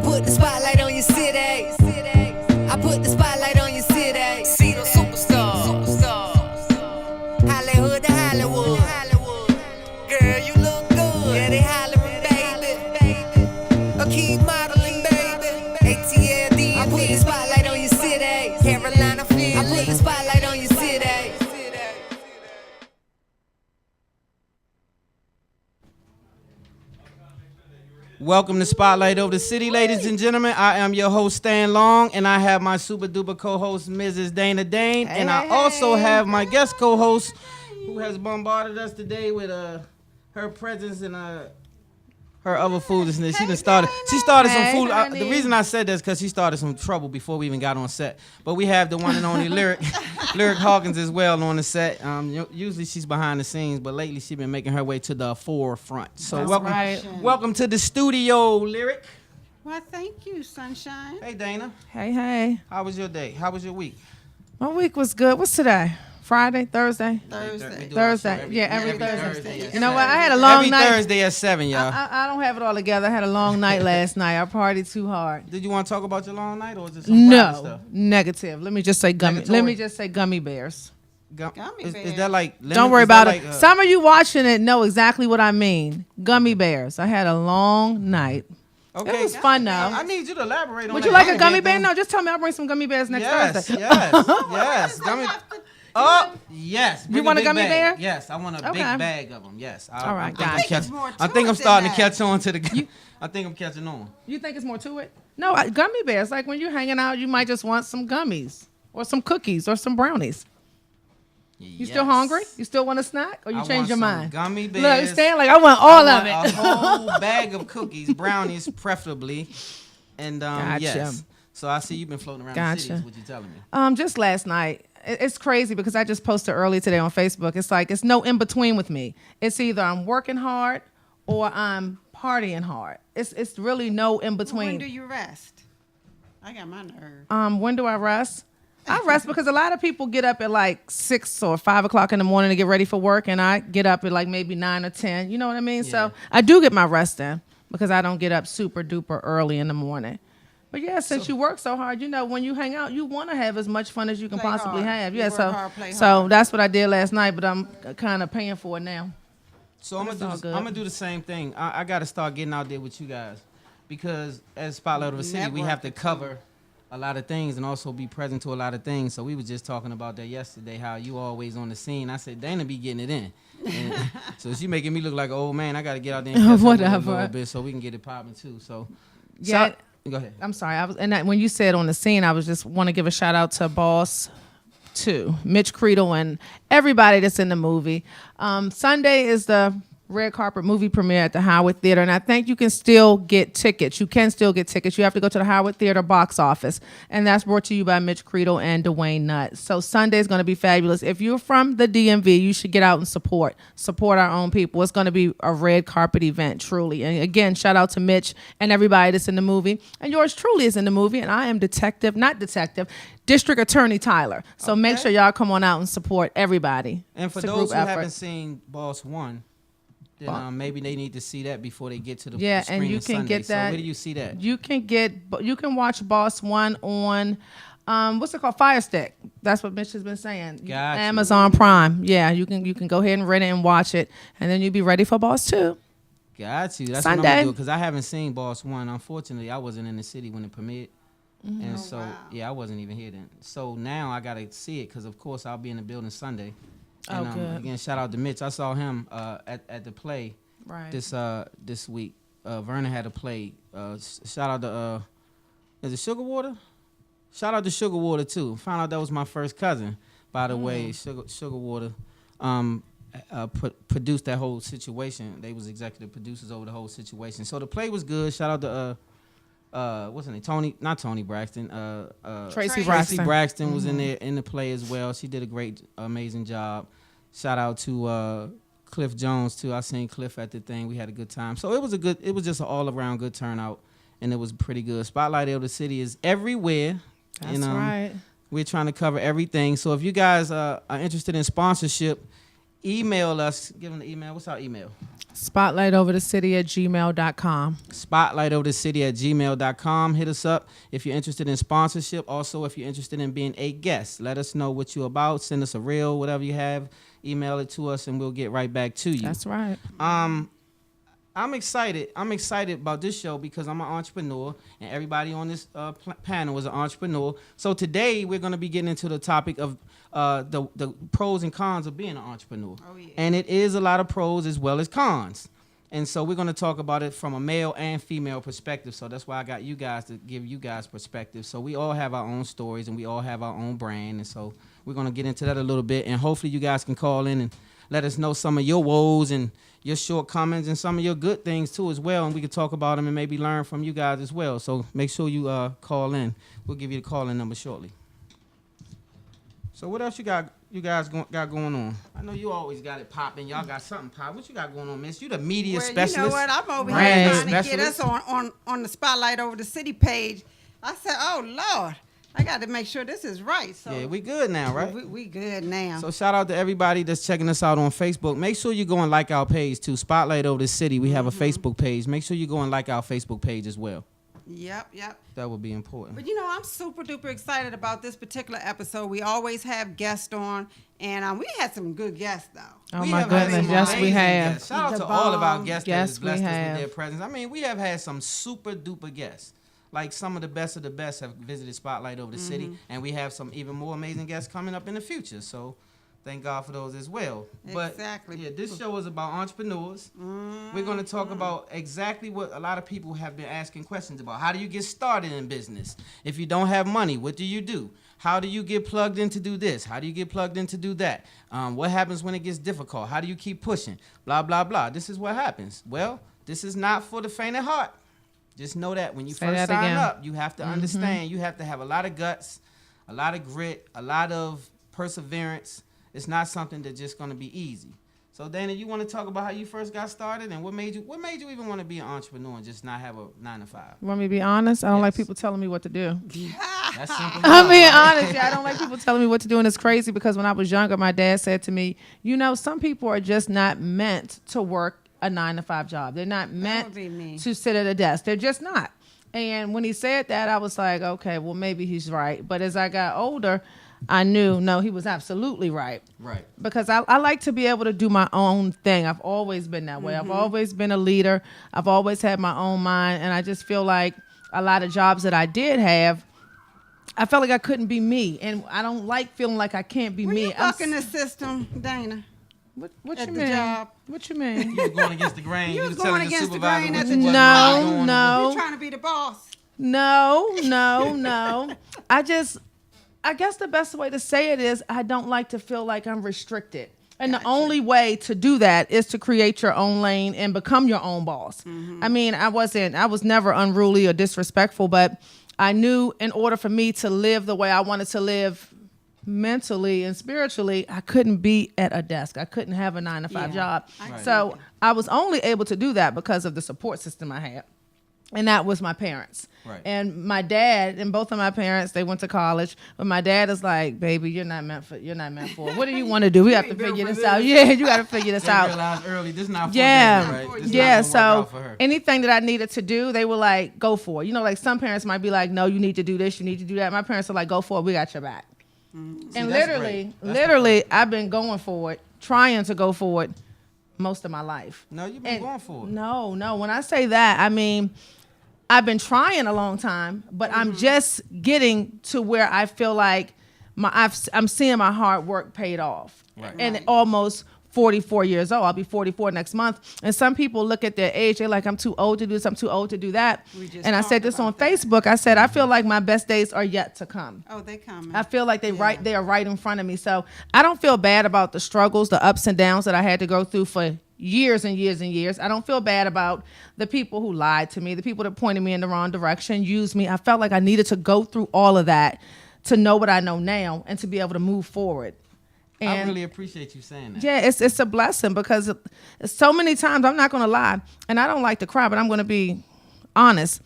put the spotlight on your city. I put the spotlight on your city. See the superstar. Hollywood to Hollywood. Girl, you look good. Yeah, they hollering, baby. Keep modeling, baby. ATLD. I put the spotlight on your city. Carolina, Philly. I put the spotlight on your city. Welcome to Spotlight Over the City, ladies and gentlemen. I am your host, Stan Long, and I have my super duper co-host, Mrs. Dana Dane, I also have my guest co-host, who has bombarded us today with her presence and her other foolishness. She started some food. The reason I said that is because she started some trouble before we even got on set. But we have the one and only Lyric Hawkins as well on the set. Usually she's behind the scenes, but lately she's been making her way to the forefront. So welcome to the studio, Lyric. Well, thank you, Sunshine. Hey, Dana. Hey. How was your day? How was your week? My week was good. What's today? Friday? Thursday? Thursday. Yeah, every Thursday. Thursday. You know what? I had a long night. Every Thursday at 7, y'all. I don't have it all together. I had a long night last night. I partied too hard. Did you want to talk about your long night or just some private stuff? Negative. Let me just say gummy. Negatory. Let me just say gummy bears. Is that like? Don't worry about it. Some of you watching it know exactly what I mean. Gummy bears. I had a long night. Okay. It was fun though. I need you to elaborate on Would that. you like a gummy bear? No, just tell me. I'll bring some gummy bears next Thursday. Yes. Gummy. Oh, yes. You want a gummy bear? Yes, I want a big bag of them. Yes. All right, I think I'm starting to catch on to the. I think I'm catching on. You think it's more to it? No, gummy bears. Like when you're hanging out, you might just want some gummies or some cookies or some brownies. You still hungry? You still want a snack, or you change your mind? Gummy bears. Look, Stan, like I want all of it. A whole bag of cookies, brownies, preferably, and Gotcha. yes. So I see you've been floating around the cities. What you telling me? Just last night. It's crazy because I just posted earlier today on Facebook. It's like it's no in between with me. It's either I'm working hard or I'm partying hard. It's really no in between. When do you rest? I got my nerve. When do I rest? I rest because a lot of people get up at like 6 or 5 o'clock in the morning to get ready for work, and I get up at like maybe 9 or 10. You know what I mean? Yeah. So I do get my rest in because I don't get up super duper early in the morning. But yeah, since you work so hard, you know, when you hang out, you want to have as much fun as you can possibly have. Yeah, so that's what I did last night, but I'm kind of paying for it now. So I'm gonna do the same thing. I got to start getting out there with you guys because as Spotlight Over the City, we have to cover a lot of things and also be present to a lot of things. So we were just talking about that yesterday, how you always on the scene. I said, Dana be getting it in. And so she making me look like an old man. I got to get out there and catch up a little bit so we can get it popping too. So yeah. Go ahead. I'm sorry. When you said on the scene, I was just want to give a shout out to Boss 2, Mitch Creedle, and everybody that's in the movie. Sunday is the red carpet movie premiere at the Howard Theater, and I think you can still get tickets. You can still get tickets. You have to go to the Howard Theater box office, and that's brought to you by Mitch Creedle and Dwayne Nutt. So Sunday is going to be fabulous. If you're from the DMV, you should get out and support our own people. It's going to be a red carpet event, truly. And again, shout out to Mitch and everybody that's in the movie, and yours truly is in the movie, and I am District Attorney Tyler. So make sure y'all come on out and support everybody. And for those who haven't seen Boss 1, then maybe they need to see that before they get to the screen and you can Sunday. get that. So where do you see that? You can watch Boss 1 on what's it called? Fire Stick. That's what Mitch has been saying. Gotcha. Amazon Prime. Yeah, you can go ahead and rent it and watch it, and then you'll be ready for Boss 2. Got you. That's Sunday. what I'm gonna do because I haven't seen Boss 1. Unfortunately, I wasn't in the city when it premiered. Mm-hmm. And I wasn't even here then. So now I gotta see it because of course I'll be in the building Sunday. And good. Again, shout out to Mitch. I saw him at the play this week. Vernon had a play. Shout out to is it Sugar Water? Shout out to Sugar Water too. Found out that was my first cousin, by the way. Sugar Water produced that whole situation. They was executive producers over the whole situation. So the play was good. Shout out to what's her name? Not Tony Braxton. Tracy Braxton was in there in the play as well. She did a great, amazing job. Shout out to Cliff Jones too. I seen Cliff at the thing. We had a good time. So it was just an all around good turnout, and it was pretty good. Spotlight Over the City is everywhere. That's right. We're trying to cover everything. So if you guys are interested in sponsorship, email us. Give them the email. What's our email? spotlightoverthecity@gmail.com. spotlightoverthecity@gmail.com. Hit us up if you're interested in sponsorship. Also, if you're interested in being a guest, let us know what you're about. Send us a reel, whatever you have. Email it to us, and we'll get right back to you. That's right. I'm excited. I'm excited about this show because I'm an entrepreneur, and everybody on this panel is an entrepreneur. So today we're going to be getting into the topic of the pros and cons of being an entrepreneur. Oh, yeah. And it is a lot of pros as well as cons. And so we're going to talk about it from a male and female perspective. So that's why I got you guys to give you guys perspective. So we all have our own stories and we all have our own brand. And so we're going to get into that a little bit. And hopefully you guys can call in and let us know some of your woes and your shortcomings and some of your good things too as well. And we can talk about them and maybe learn from you guys as well. So make sure you call in. We'll give you the call-in number shortly. So what else you guys got going on? I know you always got it popping. Y'all got something popping. What you got going on, miss? You the media specialist. You know what? I'm over brand here trying to get specialist. us on the Spotlight Over the City page. I said, oh, Lord, I got to make sure this is right. So Yeah, we good now, right? we good now. So shout out to everybody that's checking us out on Facebook. Make sure you go and like our page too. Spotlight Over the City. We have a Facebook page. Make sure you go and like our Facebook page as well. Yep. That would be important. But I'm super duper excited about this particular episode. We always have guests on, and we had some good guests though. Oh We my have had goodness, some yes we amazing have. guests. Shout out The to all of our bomb. guests Yes, that has blessed we us with have. their presence. I mean, we have had some super duper guests. Like some of the best have visited Spotlight Over the City, and we have some even more amazing guests coming up in the future. So thank God for those as well. But Exactly. yeah, this show is about entrepreneurs. We're going to talk about exactly what a lot of people have been asking questions about. How do you get started in business? If you don't have money, what do you do? How do you get plugged in to do this? How do you get plugged in to do that? What happens when it gets difficult? How do you keep pushing? Blah, blah, blah. This is what happens. Well, this is not for the faint of heart. Just know that when you Say first that sign again. up, you have to understand. You have to have a lot of guts, a lot of grit, a lot of perseverance. It's not something that's just going to be easy. So, Dana, you want to talk about how you first got started and what made you even want to be an entrepreneur and just not have a 9-to-5? Want me to be honest? I don't like Yes. people telling me what to do. That's simple. I'm being enough, right? honest. Yeah, I don't like people telling me what to do, and it's crazy because when I was younger, my dad said to me, some people are just not meant to work a 9-to-5 job. They're not meant would be me. to sit at a desk. They're just not. And when he said that, I was like, okay, well, maybe he's right. But as I got older, I knew, no, he was absolutely right. Right. Because I like to be able to do my own thing. I've always been that way. I've always been a leader. I've always had my own mind. And I just feel like a lot of jobs that I did have, I felt like I couldn't be me. And I don't like feeling like I can't be Were me. you bucking the system, Dana? What at you the mean? job? What you mean? You was going against the grain. You You was was telling going the against the supervisor grain what at you the wasn't job. doing. No. You trying to be the boss? No. I guess the best way to say it is I don't like to feel like I'm restricted. And the only way to do that is to create your own lane and become your own boss. I mean, I was never unruly or disrespectful, but I knew in order for me to live the way I wanted to live mentally and spiritually, I couldn't be at a desk. I couldn't have a 9-to-5 Yeah. job. Right. So I was only able to do that because of the support system I had. And that was my parents. Right. And my dad and both of my parents, they went to college. But my dad is like, baby, you're not meant for it. What do you want to do? We have to figure this out. Yeah, you got to figure this They out. realized early, this not for Yeah, Dana, right? This yeah. not gonna work So out for her. anything that I needed to do, they were like, go for it. Like some parents might be like, no, you need to do this, you need to do that. My parents are like, go for it, we got your back. And that's literally, great. That's literally, I've been going for it, trying to go for it most of my life. No, you've been And going for it. No. When I say that, I mean, I've been trying a long time, but I'm just getting to where I feel like I'm seeing my hard work paid off. Right. And Right. almost 44 years old. I'll be 44 next month. And some people look at their age, they're like, I'm too old to do this, I'm too old to do that. We just And I said talked this on about that. Facebook. I said, I feel like my best days are yet to come. Oh, they coming. I feel like they Yeah. are right in front of me. So I don't feel bad about the struggles, the ups and downs that I had to go through for years and years and years. I don't feel bad about the people who lied to me, the people that pointed me in the wrong direction, used me. I felt like I needed to go through all of that to know what I know now and to be able to move forward. I And really appreciate you saying that. yeah, it's a blessing because so many times, I'm not going to lie, and I don't like to cry, but I'm going to be honest.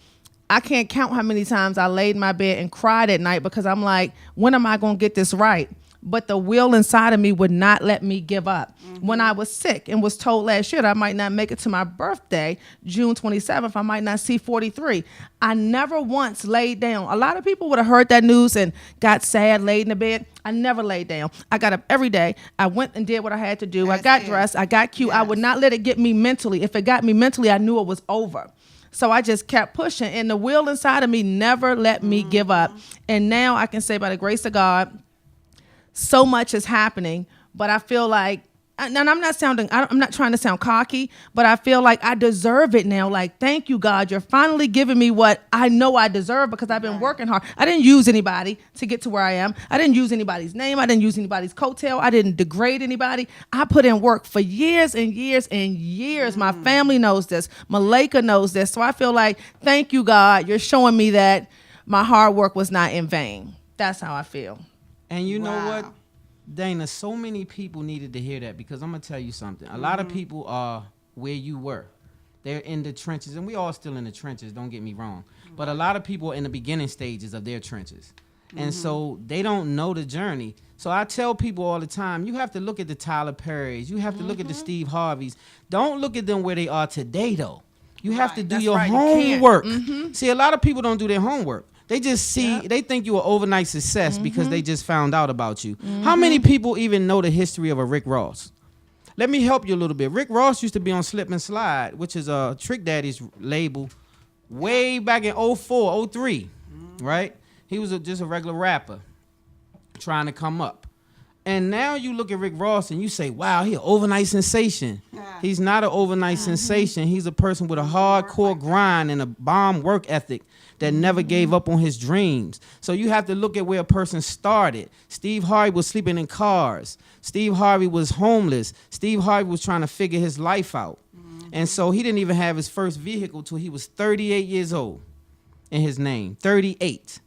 I can't count how many times I laid in my bed and cried at night because I'm like, when am I going to get this right? but the will inside of me would not let me give up. When I was sick and was told last year that I might not make it to my birthday, June 27th, I might not see 43. I never once laid down. A lot of people would have heard that news and got sad, laid in the bed. I never laid down. I got up every day. I went and did what I had to do. I got dressed. I got cute. I would not let it get me mentally. If it got me mentally, I knew it was over. So I just kept pushing, and the will inside of me never let me give up. And now I can say, by the grace of God, so much is happening, but I feel like, and I'm not trying to sound cocky, but I feel like I deserve it now. Like, thank you, God. You're finally giving me what I know I deserve because I've been working hard. I didn't use anybody to get to where I am. I didn't use anybody's name. I didn't use anybody's coattail. I didn't degrade anybody. I put in work for years and years and years. My family knows this. Malika knows this. So I feel like, thank you, God. You're showing me that my hard work was not in vain. That's how I feel. And you know what, Dana, so many people needed to hear that, because I'm going to tell you something. A lot of people are where you were. They're in the trenches, and we all still in the trenches, don't get me wrong. But a lot of people are in the beginning stages of their trenches. And so they don't know the journey. So I tell people all the time, you have to look at the Tyler Perrys. You have to look at the Steve Harveys. Don't look at them where they are today, though. You have to do your homework. See, a lot of people don't do their homework. They just see, they think you're an overnight success because they just found out about you. How many people even know the history of a Rick Ross? Let me help you a little bit. Rick Ross used to be on Slip and Slide, which is a Trick Daddy's label, way back in 04, 03, right? He was just a regular rapper trying to come up. And now you look at Rick Ross and you say, wow, he an overnight sensation. He's not an overnight sensation. He's a person with a hardcore grind and a bomb work ethic that never gave up on his dreams. So you have to look at where a person started. Steve Harvey was sleeping in cars. Steve Harvey was homeless. Steve Harvey was trying to figure his life out. And so he didn't even have his first vehicle till he was 38 years old in his name, 38,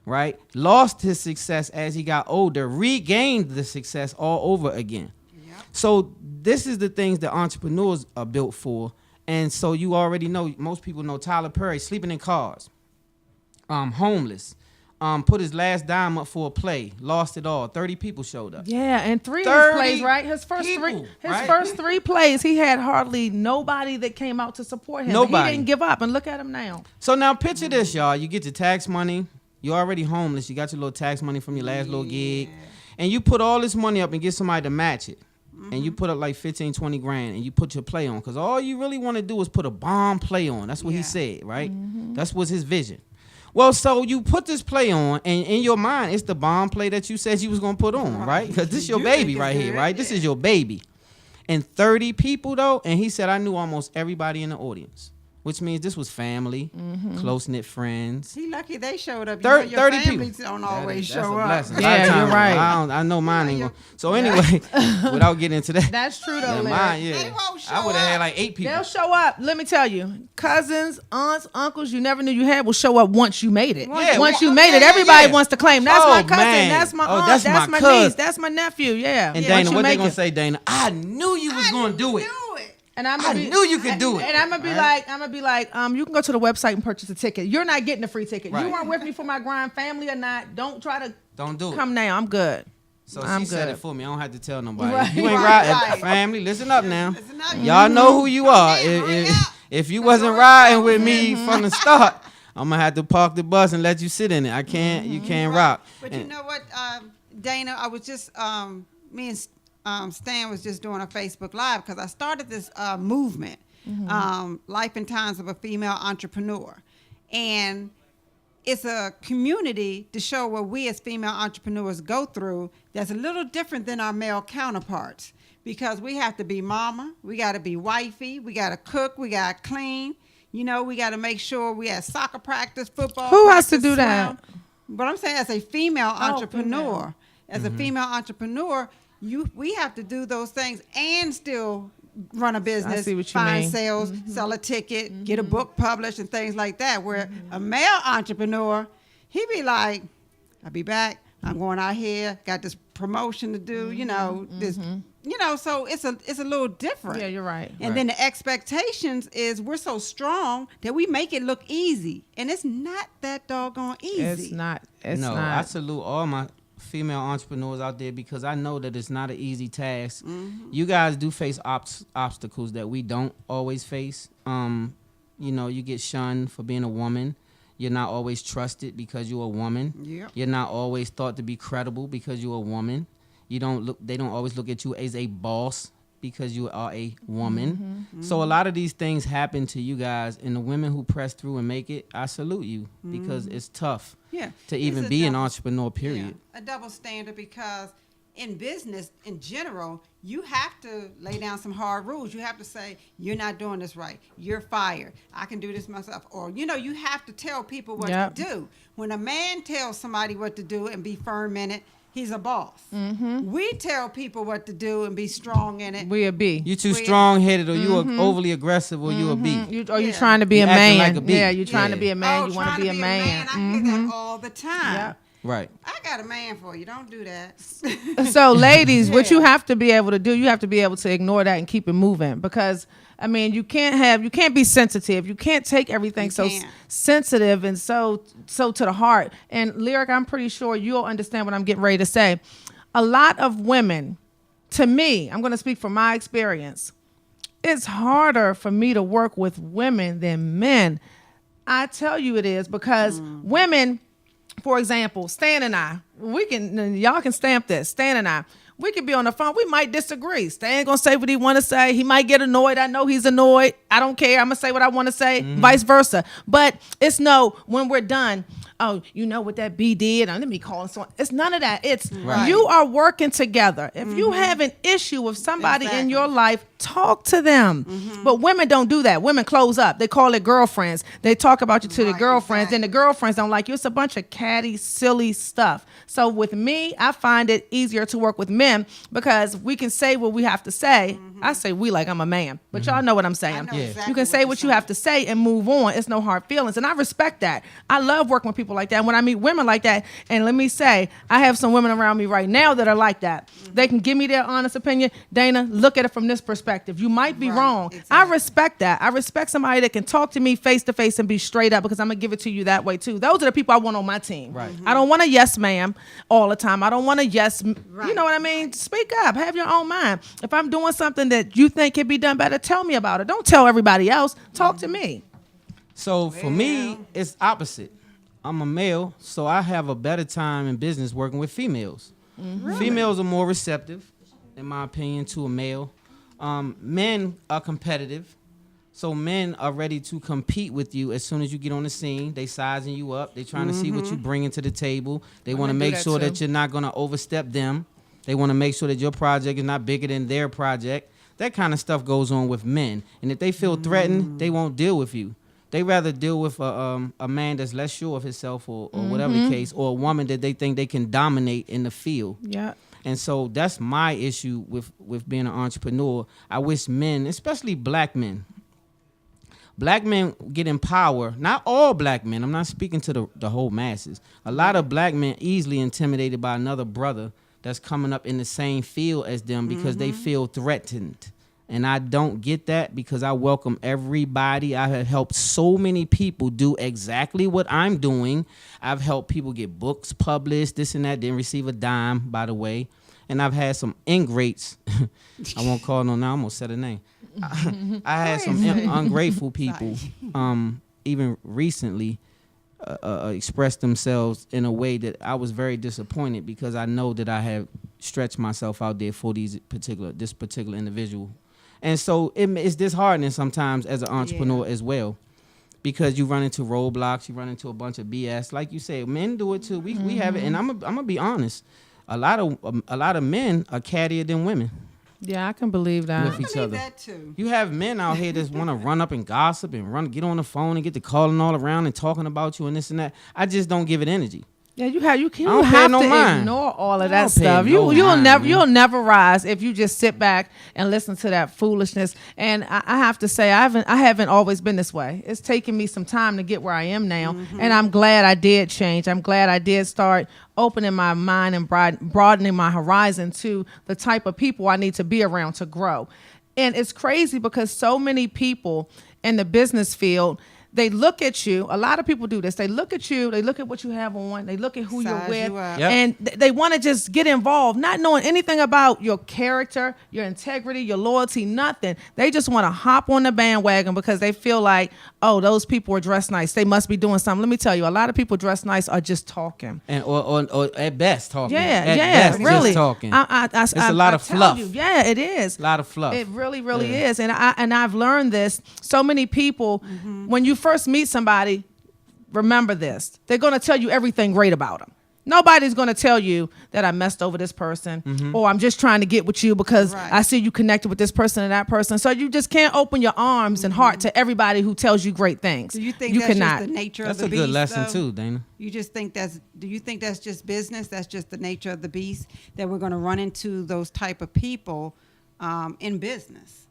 right? Lost his success as he got older, regained the success all over again. So this is the things that entrepreneurs are built for. And so you already know, most people know Tyler Perry, sleeping in cars. Homeless, put his last dime up for a play, lost it all. 30 people showed up. Yeah, and 3 of his plays, right? His first three plays, he had hardly nobody that came out to support him. Nobody. But he didn't give up, and look at him now. So now picture this, y'all. You get your tax money. You're already homeless. You got your little tax money from your last little gig. And you put all this money up and get somebody to match it. And you put up like 15, 20 grand and you put your play on. Because all you really want to do is put a bomb play on. That's what he said, right? That's what's his vision. Well, so you put this play on, and in your mind, it's the bomb play that you said you was going to put on, right? Because this is your baby right here, right? This is your baby. And 30 people, though, and he said, I knew almost everybody in the audience, which means this was family, close-knit friends. He lucky they showed up. 30 your people. families don't always show up. Yeah, you're right. I know mine ain't going to. So anyway, without getting into that. That's true, though, Larry. Mine, They won't show I would have had up. like 8 people. They'll show up. Let me tell you, cousins, aunts, uncles you never knew you had will show up once you made it. Yeah, once you made it, everybody wants to claim. That's my cousin. man. That's my Oh, aunt. that's That's my my cousin. niece. That's my nephew. Yeah. And Once Dana, you what they make going to it. say, Dana? I knew you was going to do it. And I knew you could do it. And I'm gonna be like, you can go to the website and purchase a ticket. You're not getting a free ticket. Right. You weren't with me for my grind, family or not. Don't try to Don't do it. come now. I'm good. So I'm she said good. it for me. I don't have to tell nobody. Right. You ain't Right. riding. Family, listen up now. Listen up. Y'all know who you are. Hurry up. If you wasn't riding with me from the start, I'm going to have to park the bus and let you sit in it. I can't. You can't rock. But you know what, Dana, I was just, me and Stan was just doing a Facebook Live because I started this movement, Life and Times of a Female Entrepreneur. And it's a community to show what we as female entrepreneurs go through that's a little different than our male counterparts, because we have to be mama, we got to be wifey, we got to cook, we got to clean, you know, we got to make sure we have soccer practice, football Who has to practice, do that? swim. But I'm saying as a female entrepreneur, a female entrepreneur, we have to do those things and still run a business, see what you find mean. sales, sell a ticket, get a book published and things like that. Where a male entrepreneur, he be like, I'll be back. I'm going out here, got this promotion to do, you know, this, you know, so it's a little different. Yeah, you're right. And then the expectations is we're so strong that we make it look easy. And it's not that doggone easy. It's not. It's no, not. I salute all my female entrepreneurs out there because I know that it's not an easy task. You guys do face obstacles that we don't always face. You know, you get shunned for being a woman. You're not always trusted because you're a woman. Yep. You're not always thought to be credible because you're a woman. They don't always look at you as a boss because you are a woman. So a lot of these things happen to you guys, and the women who press through and make it, I salute you because it's tough Yeah. to It's even a be an double- entrepreneur, period. Yeah, a double standard because in business in general, you have to lay down some hard rules. You have to say, you're not doing this right. You're fired. I can do this myself. Or, you know, you have to tell people what Yep. to do. When a man tells somebody what to do and be firm in it, he's a boss. We tell people what to do and be strong in it. We a B. You too We- strong-headed, or you are overly aggressive, or you a B. You Yeah. trying to be You a acting man. like a bee. Yeah, you trying to Yeah. be a man. You want trying to be a man. I hear that all the time. Yep. Right. I got a man for you. Don't do that. So, ladies, what Yeah. you have to be able to do, you have to be able to ignore that and keep it moving because. I mean, you can't be sensitive. You can't take everything You so can't. sensitive and so to the heart. And Lyric, I'm pretty sure you'll understand what I'm getting ready to say. A lot of women, to me, I'm going to speak from my experience. It's harder for me to work with women than men. I tell you it is because women, for example, Stan and I, y'all can stamp this. Stan and I, we could be on the phone. We might disagree. Stan gonna say what he want to say. He might get annoyed. I know he's annoyed. I don't care. I'm gonna say what I want to say. Vice versa. But it's no. When we're done, oh, you know what that B did? Let me call him. So it's none of that. It's Right. you are working together. If you have an issue with somebody in Exactly. your life, talk to them. But women don't do that. Women close up. They call it girlfriends. They talk about you to the Right, girlfriends. Then the exactly. girlfriends don't like you. It's a bunch of catty, silly stuff. So with me, I find it easier to work with men because we can say what we have to say. I say we like I'm a man, but y'all know what I'm saying. I know Yeah. exactly You can say you're what you saying. have to say and move on. It's no hard feelings. And I respect that. I love working with people like that. When I meet women like that, and let me say, I have some women around me right now that are like that. They can give me their honest opinion. Dana, look at it from this perspective. You might be Right, wrong. I exactly. respect that. I respect somebody that can talk to me face to face and be straight up because I'm going to give it to you that way too. Those are the people I want on my team. Right. I don't want a yes ma'am all the time. I don't want a yes, you Right. know what I mean? Speak up. Have your own mind. If I'm doing something that you think can be done better, tell me about it. Don't tell everybody else. Talk to me. So for me, Well. it's opposite. I'm a male, so I have a better time in business working with females. Females are more receptive, in my opinion, to a male. Men are competitive, so men are ready to compete with you as soon as you get on the scene. They sizing you up. They trying to see what you bringing to the table. They want to do make that sure too. that you're not going to overstep them. They want to make sure that your project is not bigger than their project. That kind of stuff goes on with men. And if they feel threatened, they won't deal with you. They rather deal with a man that's less sure of himself or whatever the case, or a woman that they think they can dominate in the field. Yeah. And so that's my issue with being an entrepreneur. I wish men, especially black men get in power. Not all black men. I'm not speaking to the whole masses. A lot of black men easily intimidated by another brother that's coming up in the same field as them because they feel threatened. And I don't get that because I welcome everybody. I have helped so many people do exactly what I'm doing. I've helped people get books published, this and that. Didn't receive a dime, by the way. And I've had some ingrates. I won't call no now. I almost said a name. I had some ungrateful people, even recently, express themselves in a way that I was very disappointed because I know that I have stretched myself out there for this particular individual. And so it's disheartening sometimes as an entrepreneur as well, because you run into roadblocks, you run into a bunch of BS. Like you said, men do it too. We have it, and I'm gonna be honest. A lot of men are cattier than women Yeah, I can believe that. with I each believe other. that too. You have men out here that want to run up and gossip and get on the phone and get to calling all around and talking about you and this and that. I just don't give it energy. Yeah, you have don't pay have no to mind. ignore all of I that don't pay stuff. no You'll mind, never man. you'll never rise if you just sit back and listen to that foolishness. And I have to say I haven't always been this way. It's taken me some time to get where I am now, and I'm glad I did change. I'm glad I did start opening my mind and broadening my horizon to the type of people I need to be around to grow. And it's crazy because so many people in the business field, they look at you. A lot of people do this. They look at you. They look at what you have on. They look at who Size you're with, you up. Yep. and they want to just get involved, not knowing anything about your character, your integrity, your loyalty, nothing. They just want to hop on the bandwagon because they feel like, oh, those people are dressed nice. They must be doing something. Let me tell you, a lot of people dressed nice are just talking. And or at best talking. Yeah, at yeah, best, really. Just talking. It's a lot of tell fluff. you, yeah, it is. A lot of fluff. It really, really Yeah. is. And I've learned this. So many people, when you first meet somebody, remember this. They're going to tell you everything great about them. Nobody's going to tell you that I messed over this person or I'm just trying to get with you because Right. I see you connected with this person and that person. So you just can't open your arms and heart to everybody who tells you great things. Do you think you that's cannot. just the nature That's of the a beast? good lesson though? too, Dana. You just think do you think that's just business? That's just the nature of the beast, that we're going to run into those type of people in business?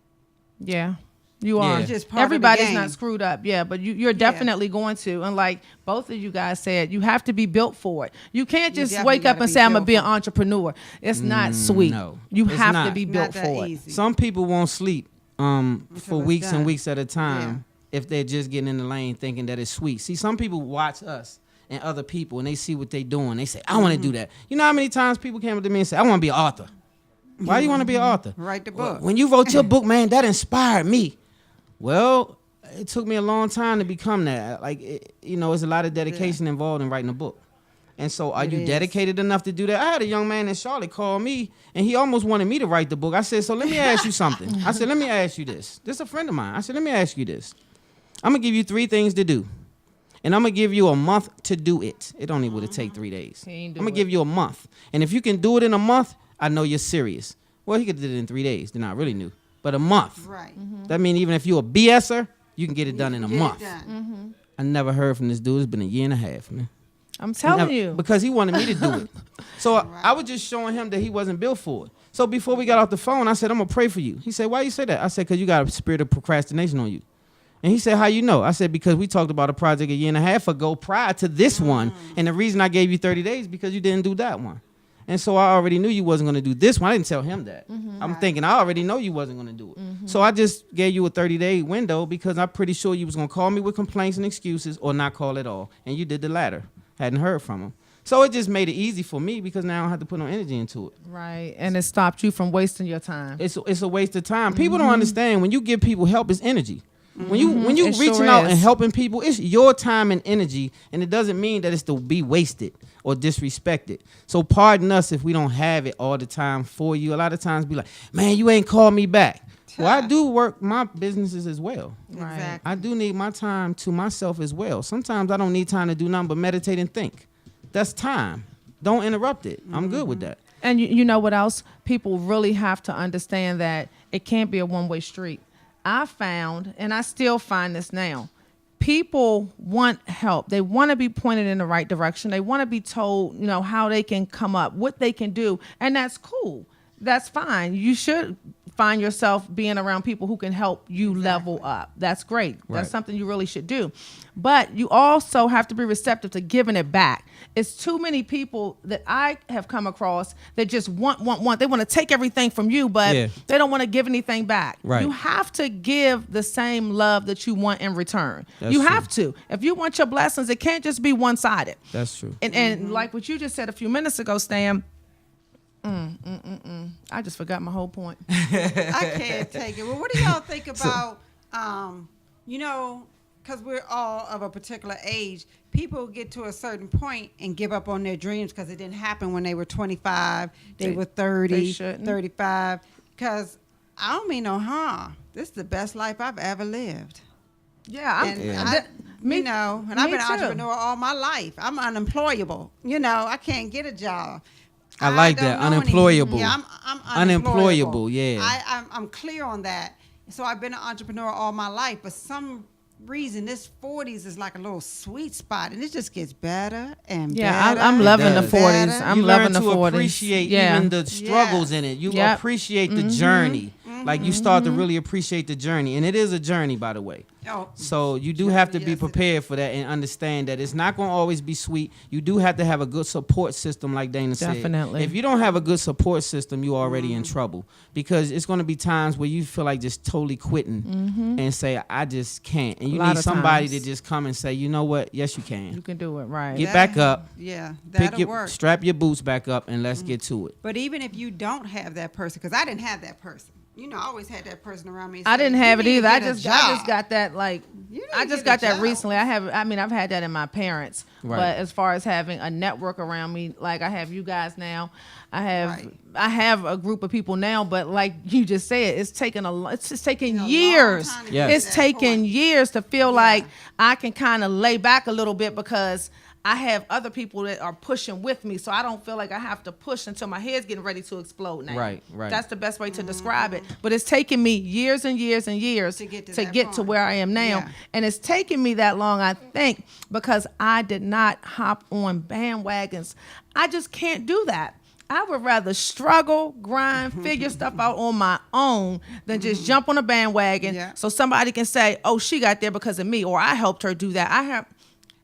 Yeah. You are. Yeah. It's just part of the Everybody's game. not screwed up. Yeah, but you're definitely going to. And like both of you guys said, you have to be built for it. You can't You just definitely wake up gotta and be say, I'm going to built be an for it. entrepreneur. It's not sweet. no, You it's have not. to be Not built that for it. easy. Some people won't sleep for it's weeks done. and weeks at a time if they're just getting in the lane thinking that it's sweet. See, some people watch us and other people and they see what they doing. They say, I want to do that. You know how many times people came up to me and said, I want to be an author. Why you want to be an author? Write the Well, book. when you wrote your book, man, that inspired me. Well, it took me a long time to become that. Like, there's a lot of dedication involved in writing a book. And so are It you is. dedicated enough to do that? I had a young man in Charlotte call me, and he almost wanted me to write the book. I said, so let me ask you something. I said, let me ask you this. This is a friend of mine. I said, let me ask you this. I'm going to give you 3 things to do. And I'm going to give you a month to do it. It only would have take 3 days. He ain't I'm do going to it. give you a month. And if you can do it in a month, I know you're serious. Well, he could do it in 3 days. Then I really knew. But a month. Right. That means even if you're a BSer, you can get it done in a Get it month. done. I never heard from this dude. It's been a year and a half, man. I'm telling Never- you. Because he wanted me to do it. So I was just showing him that he wasn't built for it. So before we got off the phone, I said, I'm going to pray for you. He said, why you say that? I said, because you got a spirit of procrastination on you. And he said, how you know? I said, because we talked about a project a year and a half ago prior to this one. And the reason I gave you 30 days is because you didn't do that one. And so I already knew you wasn't going to do this one. I didn't tell him that. I'm thinking, I already know you wasn't going to do it. So I just gave you a 30-day window because I'm pretty sure you was going to call me with complaints and excuses or not call at all. And you did the latter. Hadn't heard from him. So it just made it easy for me because now I don't have to put no energy into it. Right. And it stopped you from wasting your time. It's a waste of time. People don't understand when you give people help, it's energy. When you It reaching sure out is. and helping people, it's your time and energy, and it doesn't mean that it's to be wasted or disrespected. So pardon us if we don't have it all the time for you. A lot of times be like, man, you ain't called me back. Well, I do work my businesses as well. Right. Exactly. I do need my time to myself as well. Sometimes I don't need time to do nothing but meditate and think. That's time. Don't interrupt it. I'm good with that. And you know what else? People really have to understand that it can't be a one-way street. I found, and I still find this now, people want help. They want to be pointed in the right direction. They want to be told, how they can come up, what they can do. And that's cool. That's fine. You should find yourself being around people who can help you level up. That's great. That's Right. something you really should do. But you also have to be receptive to giving it back. It's too many people that I have come across that just want. They want to take everything from you, but Yeah. they don't want to give anything back. Right. You have to give the same love that you want in return. That's you true. have to. If you want your blessings, it can't just be one-sided. That's true. And like what you just said a few minutes ago, Stan, I just forgot my whole point. I can't take it. Well, what do y'all think about, because we're all of a particular age, people get to a certain point and give up on their dreams because it didn't happen when they were 25, they were 30, they shouldn't. 35. Because I don't mean no harm. This is the best life I've ever lived. Yeah, And Yeah. I've Me- been an me too. entrepreneur all my life. I'm unemployable. I can't get a job. I like don't that, know any- unemployable. Yeah, I'm Unemployable, yeah. I'm clear on that. So I've been an entrepreneur all my life, but some reason this 40s is like a little sweet spot, and it just gets better and Yeah, better. I'm loving the does. 40s. Better. I'm you loving learn the to 40s. appreciate Yeah. even the struggles Yes. in it. You Yep. appreciate the journey. Like you start to really appreciate the journey, and it is a journey, by the way. Oh, So you do have to be yes, it prepared for that and understand that it's not going to always be sweet. You do have to have a good support system, like Dana said. Definitely. If you don't have a good support system, you're already in trouble, because it's going to be times where you feel like just totally quitting and say, I just can't. And you lot need of somebody times. to just come and say, you know what? Yes, you You can. can do it, right. Get back up, Yeah, pick that'll your, work. strap your boots back up, and let's get to it. But even if you don't have that person, because I didn't have that person. You know, I always had that person around me. I saying, didn't "You have it need to either. I get a just job." got that like You need I to just get got a that job. recently. I've had that in my parents. Right. But as far as having a network around me, like I have you guys now, Right. I have a group of people now, but like you just said, it's taking it's just taking A long years. time to Yes. get It's to that taking point. years to feel Yeah. like I can kind of lay back a little bit because I have other people that are pushing with me, so I don't feel like I have to push until my head's getting ready to explode now. Right. That's the best way to describe it. But it's taken me years and years and years To get to to that get to point. where I am now. Yeah. And it's taken me that long, I think, because I did not hop on bandwagons. I just can't do that. I would rather struggle, grind, figure stuff out on my own than just jump on a bandwagon Yeah. so somebody can say, oh, she got there because of me, or I helped her do that.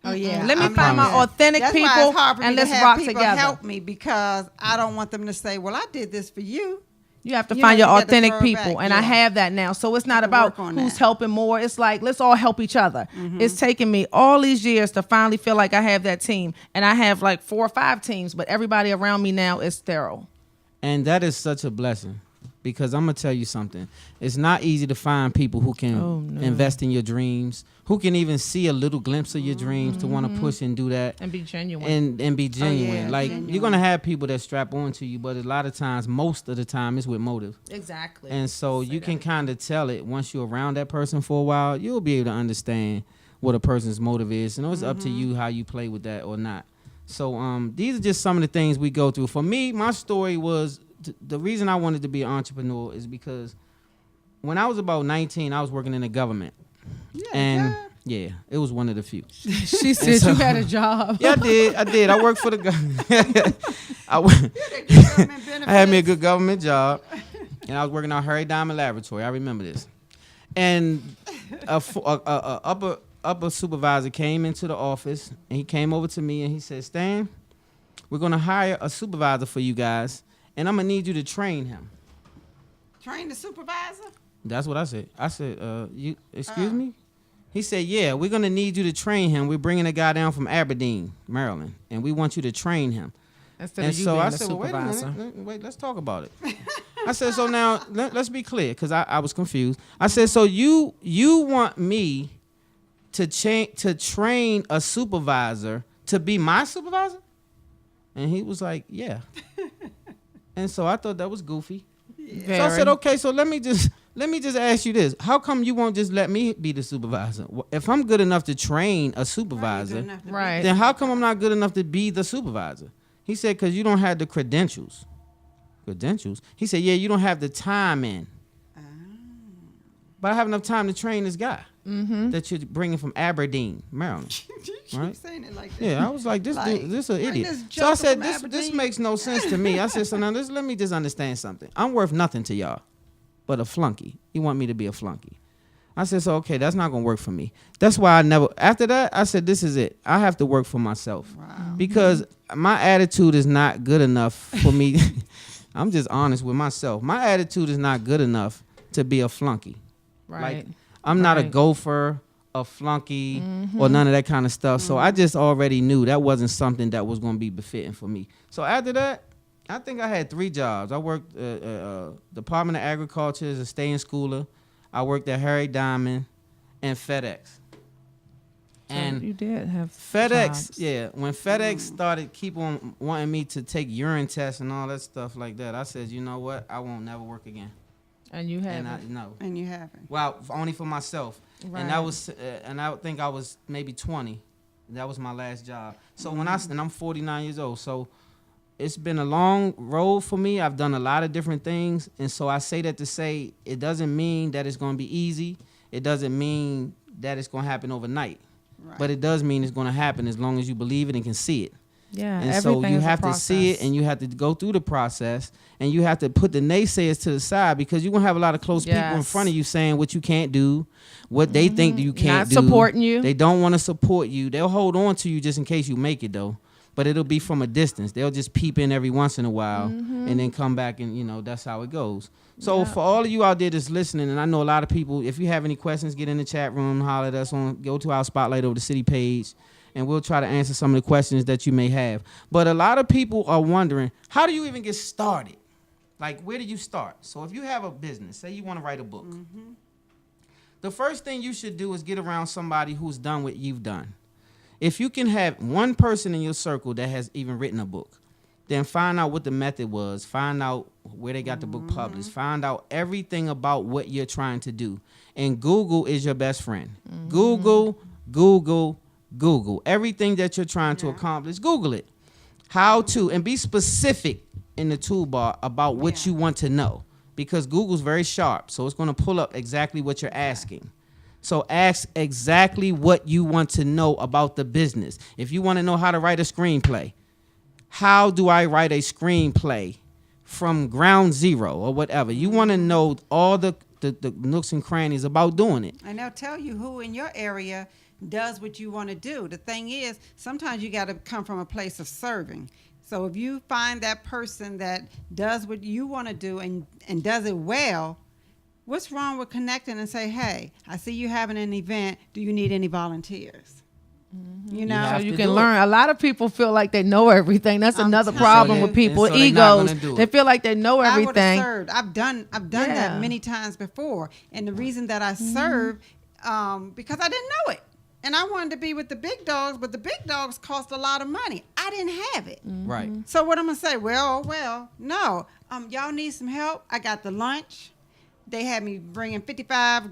Oh yeah. Let me I'm find like my that. authentic That's why people it's hard for and me to let's have rock people together. help me, because I don't want them to say, "Well, I did this for you." You have to You find know, your you gotta authentic throw it people, back, and I yeah. have that now. So it's not to about work on who's that. helping more. It's like, let's all help each other. It's taken me all these years to finally feel like I have that team, and I have like 4 or 5 teams, but everybody around me now is sterile. And that is such a blessing, because I'm going to tell you something. It's not easy to find people who can Oh, no. invest in your dreams, who can even see a little glimpse of your dreams to want to push and do that And be genuine. and be genuine. Like, genuine. you're going to have people that strap on to you, but a lot of times, most of the time, it's with motive. Exactly. And so you can kind of tell it once you're around that person for a while. You'll be able to understand what a person's motive is. And it's up to you how you play with that or not. So these are just some of the things we go through. For me, my story was the reason I wanted to be an entrepreneur is because when I was about 19, I was working in the government. And yeah, it was one of the few. She said so- you had a job. Yeah, I did. I worked for the government. I had me a good government job, and I was working at Harry Diamond Laboratory. I remember this. And a upper supervisor came into the office, and he came over to me and he said, "Stan, we're gonna hire a supervisor for you guys, and I'm gonna need you to train him." Train the supervisor. That's what I said. I said, "You excuse me?" He said, "Yeah, we're gonna need you to train him. We're bringing a guy down from Aberdeen, Maryland, and we want you to train him." Instead And of you so being I the said, "Well, wait a supervisor. minute. Wait, let's talk about it." I said, "So now let's be clear, because I was confused." I said, "So you want me to train a supervisor to be my supervisor?" And he was like, "Yeah." And so I thought that was goofy. So I said, "Okay, so let me just ask you this: how come you won't just let me be the supervisor? If I'm good enough to train a supervisor, Right. then how come I'm not good enough to be the supervisor?" He said, "Because you don't have the credentials." Credentials? He said, "Yeah, you don't have the time in." But I have enough time to train this guy that you're bringing from Aberdeen, Maryland. Right? Saying it like that. Yeah, I was like, this Like, dude, this an bring idiot. this So I joker said, from this Aberdeen. makes no sense to me. I said, so now let me just understand something. I'm worth nothing to y'all, but a flunky. You want me to be a flunky? I said, so okay, that's not gonna work for me. That's why I never. After that, I said, this is it. I have to work for myself because my attitude is not good enough for me. I'm just honest with myself. My attitude is not good enough to be a flunky. Right. Like, I'm not a Right. gopher, a flunky, or none of that kind of stuff. So I just already knew that wasn't something that was going to be befitting for me. So after that, I think I had 3 jobs. I worked Department of Agriculture as a stay-in schooler. I worked at Harry Diamond and FedEx. So And you did have FedEx, jobs. yeah. When FedEx started keep on wanting me to take urine tests and all that stuff like that, I said, you know what? I won't never work again. And you have And I no. And you haven't. Well, only for myself. Right. And that was, and I think I was maybe 20. That was my last job. So and I'm 49 years old. So it's been a long road for me. I've done a lot of different things. And so I say that to say it doesn't mean that it's going to be easy. It doesn't mean that it's going to happen overnight. Right. But it does mean it's going to happen as long as you believe it and can see it. Yeah, And so everything you is a have to see it, process. and you have to go through the process, and you have to put the naysayers to the side, because you're gonna have a lot of close people in Yes. front of you saying what you can't do, what they think that you can't Not do. supporting you. They don't want to support you. They'll hold on to you just in case you make it though. But it'll be from a distance. They'll just peep in every once in a while and then come back, and that's how it goes. So Yep. for all of you out there that's listening, and I know a lot of people, if you have any questions, get in the chat room, holler at us go to our Spotlight Over the City page, and we'll try to answer some of the questions that you may have. But a lot of people are wondering, how do you even get started? Like, where do you start? So if you have a business, say you want to write a book, the first thing you should do is get around somebody who's done what you've done. If you can have one person in your circle that has even written a book, then find out what the method was, find out where they got the book published, find out everything about what you're trying to do. And Google is your best friend. Google. Everything that you're trying to accomplish, Google it. How to, and be specific in the toolbar about what you want to know, because Google's very sharp, so it's going to pull up exactly what you're asking. So ask exactly what you want to know about the business. If you want to know how to write a screenplay, how do I write a screenplay from ground zero or whatever? You want to know all the nooks and crannies about doing it. And they'll tell you who in your area does what you want to do. The thing is, sometimes you got to come from a place of serving. So if you find that person that does what you want to do and does it well, what's wrong with connecting and say, hey, I see you having an event. Do you need any volunteers? You know, have So you to can do it. learn. A lot of people feel like they know everything. That's I'm another telling problem you. with people. And so they're not Egos. gonna do They it. feel like they know I would have everything. served. I've done Yeah. that many times before. And the reason that I served, because I didn't know it. And I wanted to be with the big dogs, but the big dogs cost a lot of money. I didn't have it. Right. So what I'm gonna say? Well, no. Y'all need some help. I got the lunch. They had me bringing 55,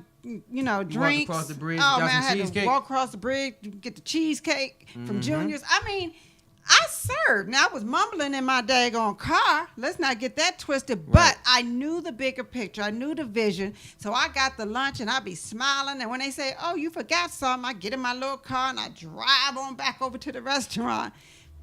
drinks. across the bridge, Oh got man, I some had cheesecake? to walk across the bridge, get the cheesecake from Junior's. I mean, I served. Now I was mumbling in my daggone car. Let's not get that twisted. Right. But I knew the bigger picture. I knew the vision. So I got the lunch and I be smiling. And when they say, "Oh, you forgot something," I get in my little car and I drive on back over to the restaurant,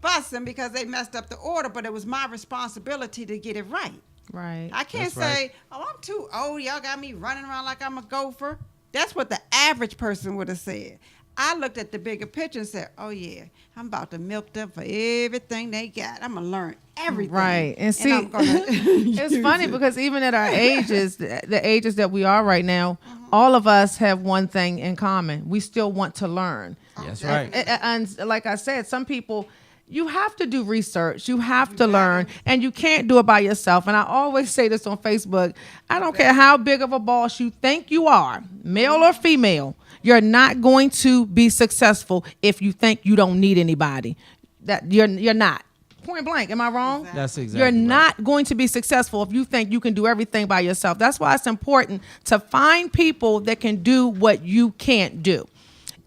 fussing because they messed up the order. But it was my responsibility to get it right. Right. I can't That's say, right. "Oh, I'm too old. Y'all got me running around like I'm a gopher." That's what the average person would have said. I looked at the bigger picture and said, "Oh yeah, I'm about to milk them for everything they got. I'm gonna learn everything." Right. And see, I'm gonna It's use funny it. because even at our ages, the ages that we are right now, all of us have one thing in common. We still want to learn. That's right. And like I said, some people, you have to do research. You have to learn, and you can't do it by yourself. And I always say this on Facebook. I don't care how big of a boss you think you are, male or female, you're not going to be successful if you think you don't need anybody. That you're not. Point blank. Am I wrong? That's exactly You're right. not going to be successful if you think you can do everything by yourself. That's why it's important to find people that can do what you can't do.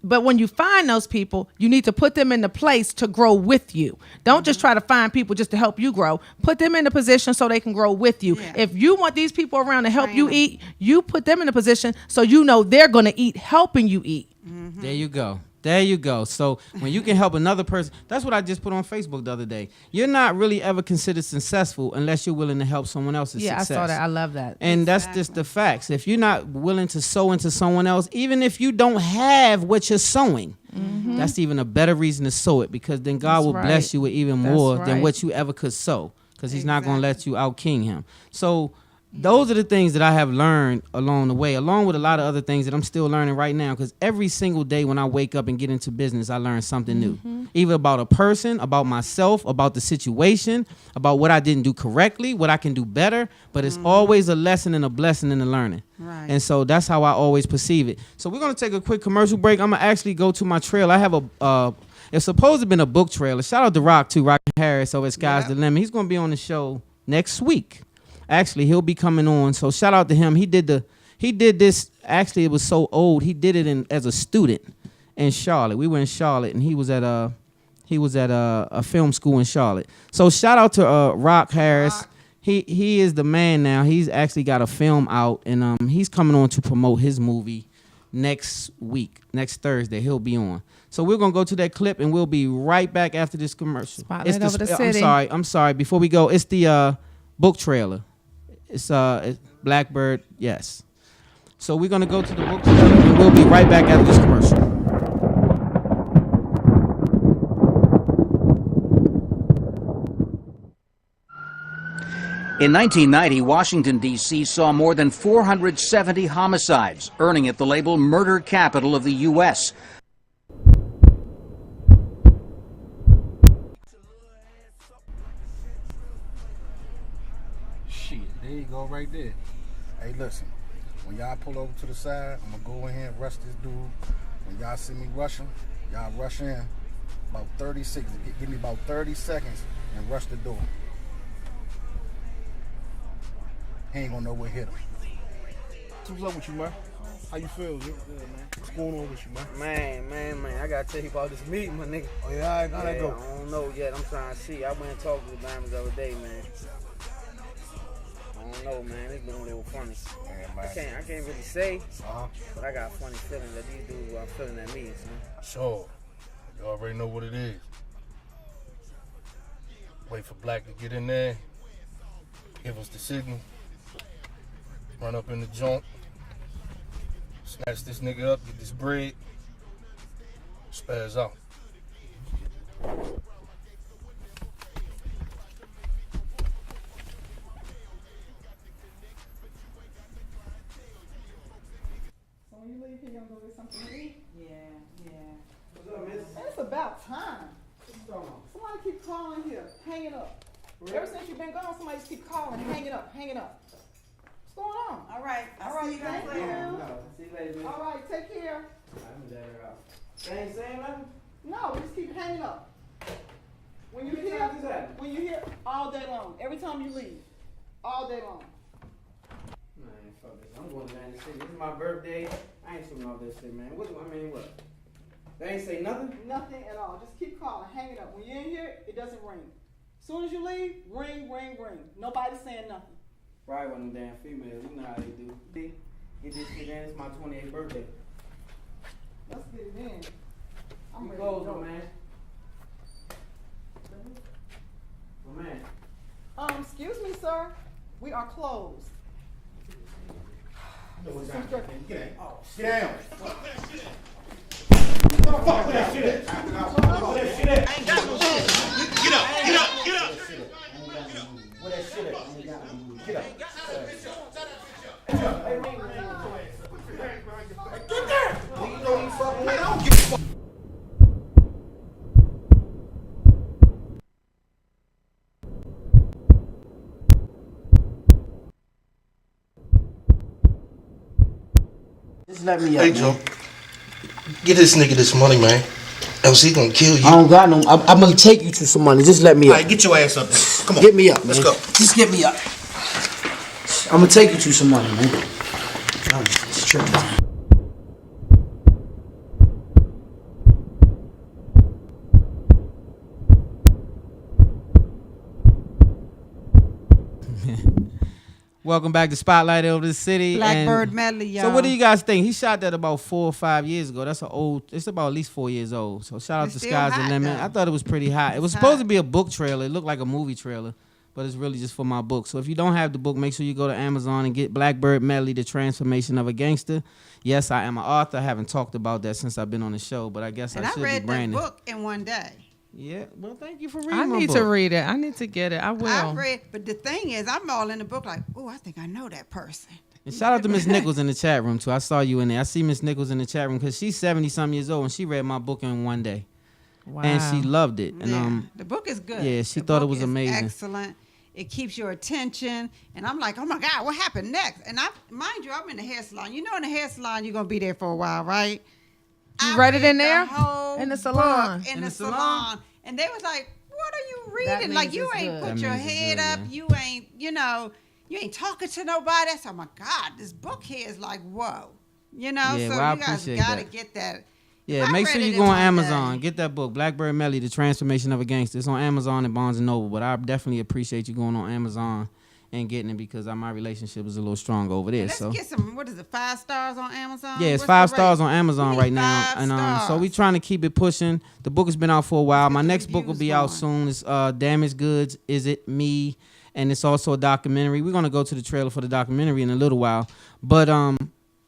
But when you find those people, you need to put them in the place to grow with you. Don't just try to find people just to help you grow. Put them in a position so they can grow with you. Yeah. If you want these people around to help Train you them. eat, you put them in a position so you know they're going to eat helping you eat. There you go. There you go. So when you can help another person, that's what I just put on Facebook the other day. You're not really ever considered successful unless you're willing to help someone else's Yeah, success. I saw that. I love that. And that's just the facts. If you're not willing to sow into someone else, even if you don't have what you're sowing, that's even a better reason to sow it, because then God That's will right. bless you with even That's more than right. what you ever could sow, because he's not going to let Exactly. you out king him. So those are the things that I have learned along the way, along with a lot of other things that I'm still learning right now, because every single day when I wake up and get into business, I learn something new, either about a person, about myself, about the situation, about what I didn't do correctly, what I can do better, but it's always a lesson and a blessing in the learning. Right. And so that's how I always perceive it. So we're going to take a quick commercial break. I'm going to actually go to my trail. I have it's supposed to have been a book trailer. Shout out to Rock too, Rock Harris over at Sky's Yep. the Limit. He's going to be on the show next week. Actually, he'll be coming on. So shout out to him. He did this. Actually, it was so old. He did it as a student in Charlotte. We were in Charlotte, and he was at a film school in Charlotte. So shout out to Rock Harris. Rock. He is the man now. He's actually got a film out, and he's coming on to promote his movie. next week, next Thursday. He'll be on. So we're gonna go to that clip, and we'll be right back after this commercial. Spotlight over the city. I'm sorry. Before we go, it's the book trailer. It's Blackbird. Yes. So we're gonna go to the book trailer, and we'll be right back after this commercial. In 1990, Washington, D.C. saw more than 470 homicides, earning it the label murder capital of the U.S. Shit, there you go right there. Hey, listen, when y'all pull over to the side, I'm gonna go in here and rush this dude. When y'all see me rushing, y'all rush in about 30 seconds. Give me about 30 seconds and rush the door. He ain't gonna know what hit him. What's up with you, man? How you feel, dude? Good, man. What's going on with you, man? Man, I gotta tell you about this meeting, my nigga. Oh, yeah, all right, how'd that go? I don't know yet. I'm trying to see. I went and talked to the Diamonds the other day, man. I don't know, man. It's been a little funny. Yeah, man. I can't really say, Uh-huh. but I got a funny feeling that these dudes are feeling at me, son. Sure. You already know what it is. Wait for Black to get in there, give us the signal, run up in the joint, snatch this nigga up, get this bread, spaz out. So when you leave here, you gonna go get something to eat? Yeah. What's up, miss? It's about time. Somebody keep calling here, hanging up. Ever since you've been gone, somebody just keep calling, hanging up. What's going on? All right. All right, thank you. See you later, man. All right, take care. I'm let her out. They ain't saying nothing? No, we just keep hanging up. When you How many hear, times is that? when you hear, all day long. Every time you leave, all day long. Man, fuck this. I'm going to Atlantic City. This is my birthday. I ain't shooting off this shit, man. What? They ain't say nothing? Nothing at all. Just keep calling, hang it up. When you're in here, it doesn't ring. As soon as you leave, ring. Nobody's saying nothing. Probably one of them damn females. You know how they do. See? Get this shit in. It's my 28th birthday. Let's get it in. I'm You ready close, to go. man. My man. Excuse me, sir. We are closed. Get down. Just let me up, Hey, man. Joe. Get this nigga this money, man. Else he gonna kill you. I don't got no. I'm gonna take you to some money. Just let me All up. right, get your ass up there. Come on. Get me up, Let's man. go. Just get me up. I'm gonna take you to some money, man. It's tripping. Welcome back to Spotlight Over the City. Blackbird and medley, y'all. So what do you guys think? He shot that about 4 or 5 years ago. That's it's about at least 4 years old. So shout out It's to still Sky's the hot, Limit. though. I thought it was pretty hot. It was It's supposed hot. to be a book trailer. It looked like a movie trailer, but it's really just for my book. So if you don't have the book, make sure you go to Amazon and get Blackbird Medley, The Transformation of a Gangster. Yes, I am an author. I haven't talked about that since I've been on the show, but I guess And I I should be read that branding. book in one day. Yeah, well, thank you for reading I my need book. to read it. I need to get it. I will. I read, but the thing is, I'm all in the book like, oh, I think I know that person. And shout out to Miss Nichols in the chat room too. I saw you in there. I see Miss Nichols in the chat room because she's 70-some years old and she read my book in one day. Wow. And she loved it. And Yeah, the book is good. yeah, she The thought it book was is amazing. Excellent. It keeps your attention, and I'm like, oh my God, what happened next? And mind you, I'm in the hair salon. You know, in the hair salon, you're gonna be there for a while, right? You I read it in the there? whole In the salon? book In In the the salon? salon, and they was like, what are you That reading? Like means you it's ain't good. put That your means it's head good, up. yeah. You ain't, you ain't talking to nobody. I said, oh my God, this book here is like, whoa. You know, Yeah, so well, I you guys appreciate gotta that. get that. Yeah, I make read sure it you in go on one Amazon. day. Get that book, Blackbird Melly, The Transformation of a Gangster. It's on Amazon and Barnes & Noble, but I definitely appreciate you going on Amazon and getting it because my relationship is a little stronger over there. Let's So get some. What is it? 5 stars on Amazon. yeah, it's What's 5 the stars rate? on Amazon We need right now, 5 and so stars. we trying to keep it pushing. The book has been out for a while. My get the next book will be reviews out going. soon. It's Damaged Goods. Is it me? And it's also a documentary. We're gonna go to the trailer for the documentary in a little while, but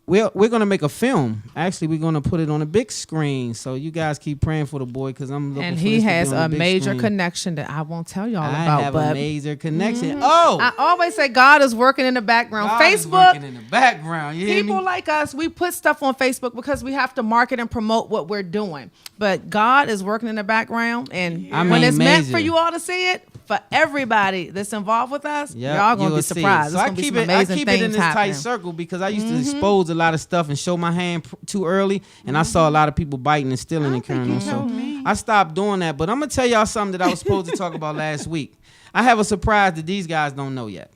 we're gonna make a film. Actually, we're gonna put it on a big screen. So you guys keep praying for the boy because I'm looking And for he this to be has on the a big major screen. connection that I won't tell y'all I about. have But a major connection. Oh, I always say God is working in the background. God is Facebook, working in the background. You hear people me? like us, we put stuff on Facebook because we have to market and promote what we're doing. But God is working in the background, and I when mean, it's meant major. for you all to see it, for everybody that's involved with us, Yep, y'all gonna you'll be see it. surprised. So It's I gonna be keep some it. I amazing keep it in things this happening. tight circle because I used to expose a lot of stuff and show my hand too early, and I saw a lot of people biting and stealing and carrying on. So I stopped doing that. But I'm gonna tell y'all something that I was supposed to talk about last week. I have a surprise that these guys don't know yet.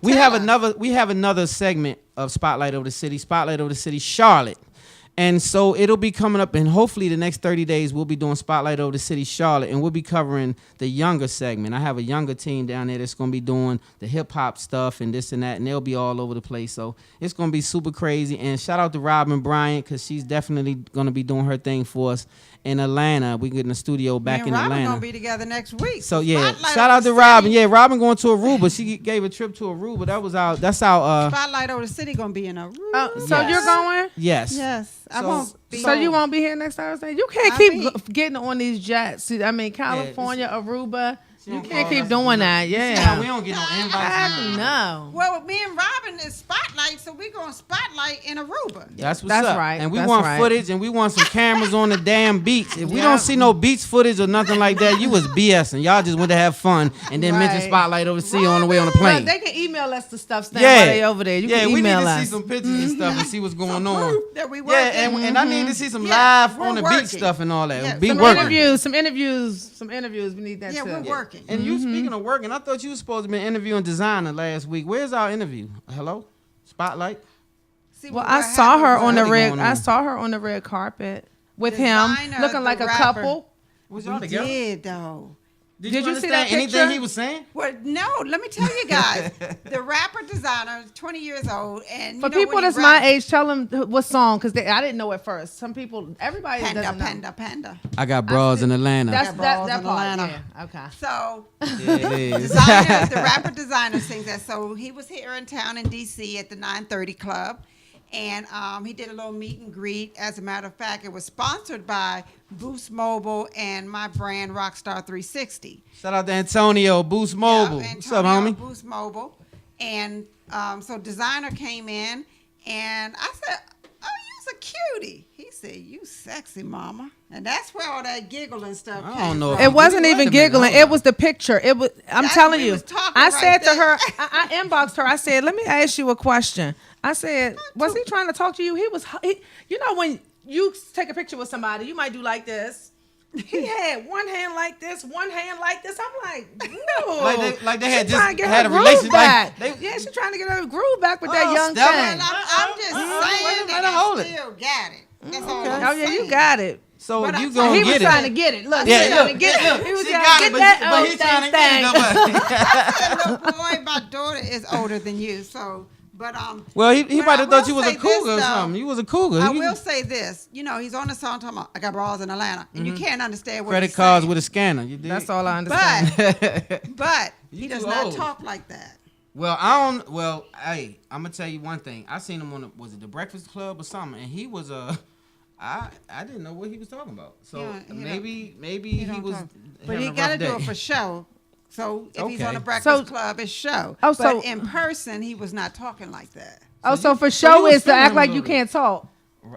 We have another segment of Spotlight Over the City, Spotlight Over the City Charlotte. And so it'll be coming up, and hopefully the next 30 days we'll be doing Spotlight Over the City Charlotte, and we'll be covering the younger segment. I have a younger team down there that's going to be doing the hip-hop stuff and this and that, and they'll be all over the place. So it's going to be super crazy. And shout out to Robin Bryant because she's definitely going to be doing her thing for us in Atlanta. We get in the studio back Me and in Robin Atlanta. gonna be together next week. So yeah, Spotlight shout Over out the to Robin. City. Yeah, Robin going to Aruba. She gave a trip to Aruba. That's our Spotlight Over the City gonna be in a room. So Yes. you're going? yes. Yes, I So- won't be. So you won't be here next Thursday? You can't I'll keep be- getting on these jets. See, I mean, California, Aruba. You don't can't call keep us. doing that. We Yeah. don't get no invites. Heck no. no. Well, me and Robin is Spotlight, so we going Spotlight in Aruba. That's what's That's up. right. And we That's want right. footage, and we want some cameras on the damn beach. If we Yeah. don't see no beach footage or nothing like that, you was BSing. Y'all just went to have fun and then mention Right. Spotlight Over the Sea on the way on the plane. Look, they can email us the stuff Stan, Yeah. while they over there. You yeah, can we need email to us. see some pictures and stuff and see what's going on. Proof that we Yeah, working. and I need to see some Yeah, live we're on the working. beach stuff and all that. Yeah, Be some working. Some interviews. We need that Yeah, too. we're working. And you speaking of working, I thought you was supposed to be interviewing designer last week. Where's our interview? Hello, Spotlight. See Well, what I saw her happened on the was- Really red. going I on. saw her on the red carpet with Designer, him, looking the like a rapper. couple. Was We y'all together? did though. Did you see understand that anything picture? he was saying? Well, no, let me tell you guys. The rapper designer is 20 years old, and you For know people when he that's my rap- age, tell them what song because I didn't know at first. Some people, everybody Panda, doesn't know. Panda. I got bras in Atlanta. That's Got that balls that in part. Atlanta. Yeah. Okay. So yeah, it is. designer, the rapper designer sings that. So he was here in town in DC at the 930 Club, and he did a little meet and greet. As a matter of fact, it was sponsored by Boost Mobile and my brand Rockstar 360. Shout out to Antonio, Boost Mobile. Yeah, What's up, Antonio homie? Boost Mobile, and so designer came in, and I said, "Oh, you's a cutie." He said, "You sexy, mama," and that's where all that giggle and stuff. I came don't know if from. It wasn't Wait a even minute, giggling. hold It on. was the picture. It was. I'm That's telling we you. was talking I right said to there. her. I inboxed her. I said, "Let me ask you a question." I said, "Was he trying to talk to you?" He was. You know when you take a picture with somebody, you might do like this. He had one hand like this, one hand like this. I'm like, whoa. Like they had She just trying to get had her a groove relation. back. Like, Yeah, she's trying to get her groove back with Oh, that young Stella. thing. I'm just saying let her that hold I it. still got it. That's all Okay. I'm Oh yeah, saying. you got it. so But you I'm gonna He was get trying to it? get it. Look, Yeah, he was trying to look, get look. it. He was She trying got to it, get that but old he trying to thing. get it. Little boy, my daughter is older than you, so. But Well, he but might I have thought will you was a say this, cougar or though. something. You was a cougar. I He- will say this. You know, he's on the song talking about I got bras in Atlanta, and you can't understand what credit he's cards saying. with a scanner. You dig? That's all I understand. But You he does too not old. talk like that. Well, I don't. Well, hey, I'm gonna tell you one thing. I seen him on was it the Breakfast Club or something, and he was I didn't know what he was talking about. So He don't- maybe he he don't was. talk. But having he a got to rough do day. it for show. So if he's on Okay. the Breakfast So- Club, it's show. Oh, but so- in person, he was not talking like that. Oh, so for so you show was is to feeling act him a like you little bit. can't talk.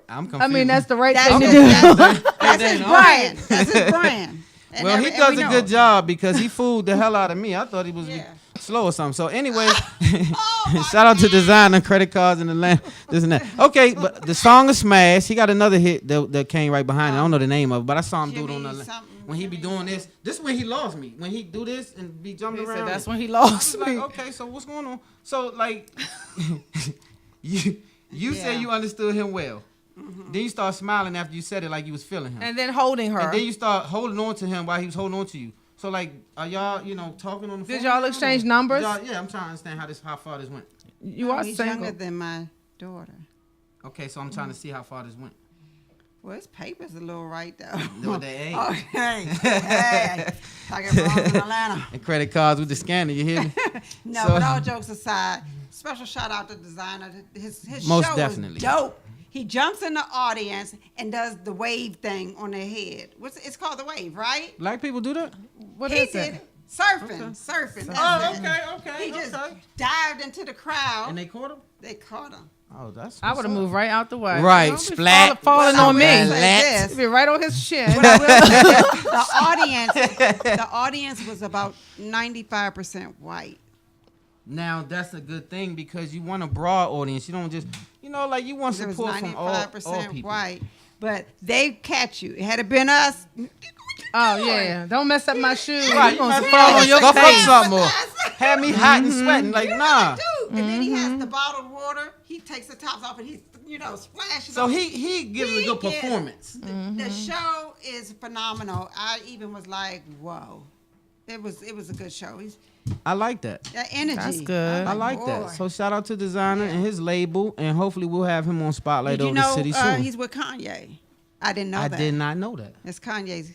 I'm confused. I mean, that's the right That's thing to his, do. that's his Ain't brand. That's his brand. And Well, he and does we a know good it. job because he fooled the hell out of me. I thought he was Yeah. slow or something. So, anyway, my shout out to designer credit cards in the land, this and that. Okay, but the song is smash. He got another hit that came right behind it. I don't know the name of it, but I saw him do it on Jimmy the something, when he be Jimmy doing this. This is when he lost me. When he do this and be jumping He around. said that's when he I lost was like, me. okay, so what's going on? So like, you said Yeah. you understood him well. Then you start smiling after you said it like you was feeling him. And then holding her. And then you start holding on to him while he was holding on to you. So like, are y'all, talking on the phone? Did y'all now, exchange or- numbers? Yeah, I'm trying to understand how far this went. You are He's single. younger than my daughter. Okay, so I'm trying to see how far this went. Well, his paper's a little right though. No, they ain't. Oh, hey, talking about in Atlanta. And credit cards with the scanner, you hear me? No, So- but all jokes aside, special shout out to designer. His Most show definitely. is dope. He jumps in the audience and does the wave thing on their head. It's called the wave, right? Black people do that? What He is did it? it. Surfing. That's Oh, it. okay, He just dived into the crowd. And they caught him? They caught him. Oh, that's I would have moved right out the way. Right, Don't be splat. falling Well, on me. I will say Let. this. Be right on his chin. What I will say is the audience was about 95% white. Now, that's a good thing because you want a broad audience. You don't just, like you want There was support from all 95% people. white, but they catch you. Had it been us, Oh yeah, don't mess up my shoes. Right, You you gonna might fall on your scuff up face. something or have me hot and sweating. Like, nah. dude. And then he has the bottled water. He takes the tops off and he, splashes. So off. he gives a good gives- performance. The show is phenomenal. I even was like, whoa. It was a good show. I like that. That energy. That's good. I like boy. that. So shout out to Designer and his label, and hopefully we'll have him on Spotlight Did you over the know city soon. he's with Kanye? I didn't know I that. did not know that. It's Kanye's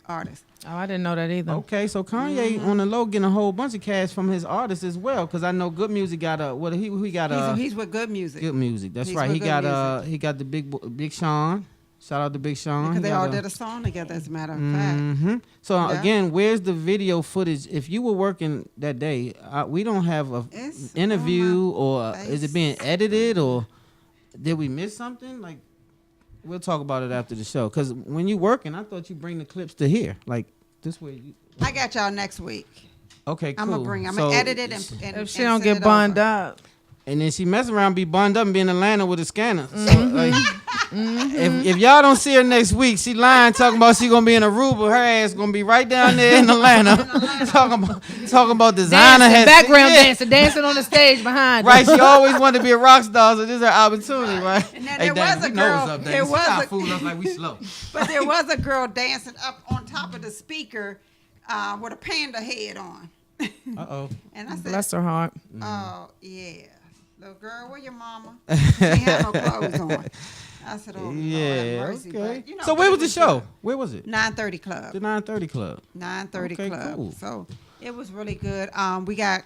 artist. Oh, I didn't know that either. Okay, so Kanye on the low getting a whole bunch of cash from his artists as well, because I know Good Music got he got He's with Good Music. Good Music. That's He's right. with He Good got Music. he got the Big Sean. Shout out to Big Sean. Because He they got all did a song together, as a matter of fact. Mm-hmm. So Yeah. again, where's the video footage? If you were working that day, we don't have a It's interview, on or my is it face. being edited, or did we miss something? Like, we'll talk about it after the show. Because when you working, I thought you bring the clips to here, like this way. I got y'all next week. Okay, cool. I'm gonna So- edit it and If she and don't send get it bond over. up, And then she mess around, be bundled up, and be in Atlanta with a scanner. So, like, if y'all don't see her next week, she lying talking about she gonna be in Aruba. Her ass gonna be right down there in Atlanta, talking about designer dancing, has background yeah. dancing on the stage behind. Right, she always wanted to be a rock star, so this is her opportunity, right? And then Hey, there Dang, was a we know what's girl- up, there Dang. She was not a- fooling us like we slow. But there was a girl dancing up on top of the speaker with a panda head on. Uh-oh. And I said, Bless her heart. oh, yeah. Little girl, where your mama? She ain't had no clothes on. I said, oh, Lord Yeah, have mercy. okay. But, So but where it was the show? good. Where was it? 930 Club. The 930 Club. 930 Okay, Club. cool. So it was really good. We got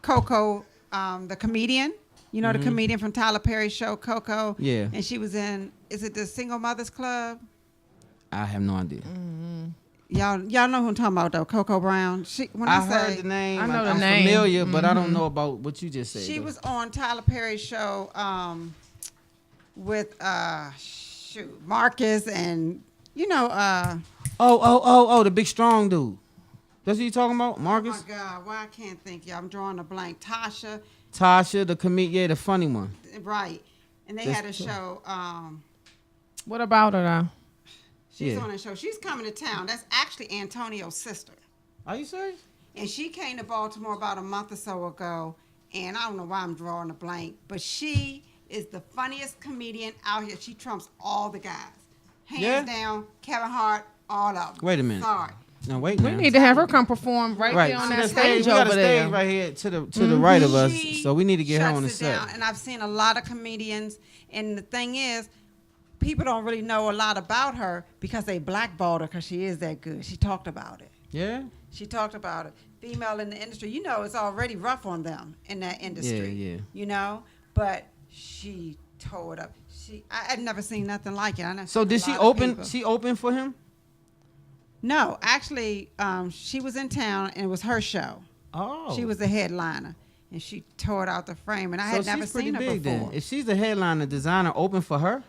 Coco, the comedian. You know the comedian from Tyler Perry's show, Coco. Mm-hmm. Yeah. And she was in, is it the Single Mothers Club? I have no idea. Y'all know who I'm talking about though, Coco Brown. She when I I, say heard the name. I know the I'm name. familiar, but I don't know about what you just said. she though. was on Tyler Perry's show with Marcus and Oh, the big strong dude. That's what you talking about, oh Marcus? my God, why I can't think, y'all. I'm drawing a blank. Tasha, the comedian, yeah, the funny one. Right. And they That's had a true. show. What about her though? She's Yeah. on a show. She's coming to town. That's actually Antonio's sister. Are you serious? And she came to Baltimore about a month or so ago. And I don't know why I'm drawing a blank, but she is the funniest comedian out here. She trumps all the guys. Hands Yeah? down, Kevin Hart, all of them. Wait a minute. Sorry. No, wait We now. need to have her come perform right there on See that the stage We got a over stage there. right here to the right of us, She so we need to get her shuts on the it set. down. And I've seen a lot of comedians. And the thing is, people don't really know a lot about her because they blackballed her because she is that good. She talked about it. Yeah. She talked about it. Female in the industry, it's already rough on them in that industry. Yeah. But she tore it up. I'd never seen nothing like it. So did she open? She opened for him? No, actually, she was in town and it was her show. Oh. She was the headliner, and she tore it out the frame. And I So had never she's pretty seen her big before. then. If she's the headliner, designer open for her?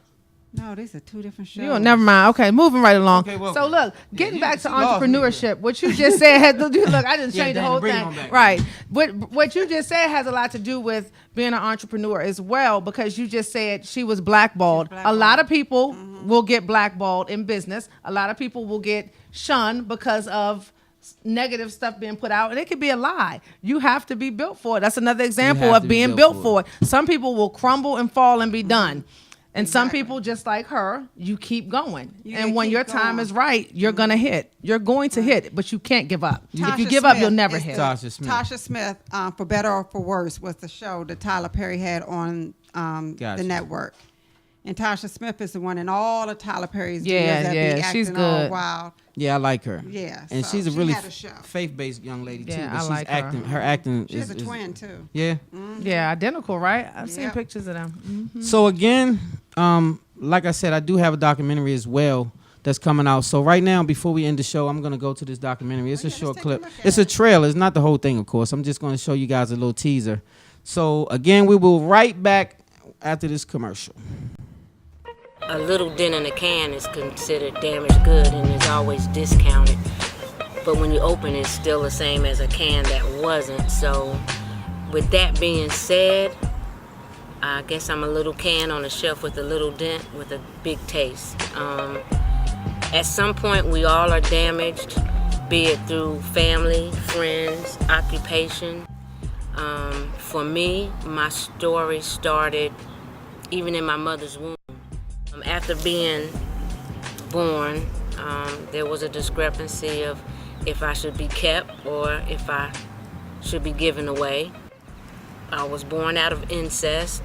No, these are two different shows. You never mind. Okay, moving right along. Okay, well, so look, yeah, getting you- back to she lost me, entrepreneurship, what you just said had to do. Look, I just Yeah, changed the Dana, whole bring thing. it on back. Right. What you just said has a lot to do with being an entrepreneur as well, because you just said she was blackballed. She was A lot blackballed. of people will get blackballed in business. A lot of people will get shunned because of negative stuff being put out, and it could be a lie. You have to be built for it. That's another example have of to be being built built for for it. Some people will crumble and fall and be done. And some people, just like her, you keep going. You And when keep your time going. is right, you're going to hit. You're going to hit, but you can't give up. If you Tasha give up, Smith you'll never is hit. the- Tasha Smith. Tasha Smith, for better or for worse, was the show that Tyler Perry had on Gotcha. the network. And Tasha Smith is the one in all of Tyler Perry's Yeah, videos that yeah, be she's acting all good. wild. Yeah, I like her. Yeah, and so she's a she really had a show. faith-based young lady too. Yeah, but I she's like her. acting. Her acting She is has a twin too. Yeah. Yeah, identical, right? I've seen Yep. pictures of them. So again, like I said, I do have a documentary as well that's coming out. So right now, before we end the show, I'm gonna go to this documentary. It's a let's short take a clip. look at It's a trailer. It's not the whole thing, of course. I'm just gonna show you guys a little teaser. So again, we will right back after this commercial. A little dent in a can is considered damaged good and is always discounted. But when you open it, it's still the same as a can that wasn't. So with that being said, I guess I'm a little can on a shelf with a little dent with a big taste. At some point, we all are damaged, be it through family, friends, occupation. For me, my story started even in my mother's womb. After being born, there was a discrepancy of if I should be kept or if I should be given away. I was born out of incest.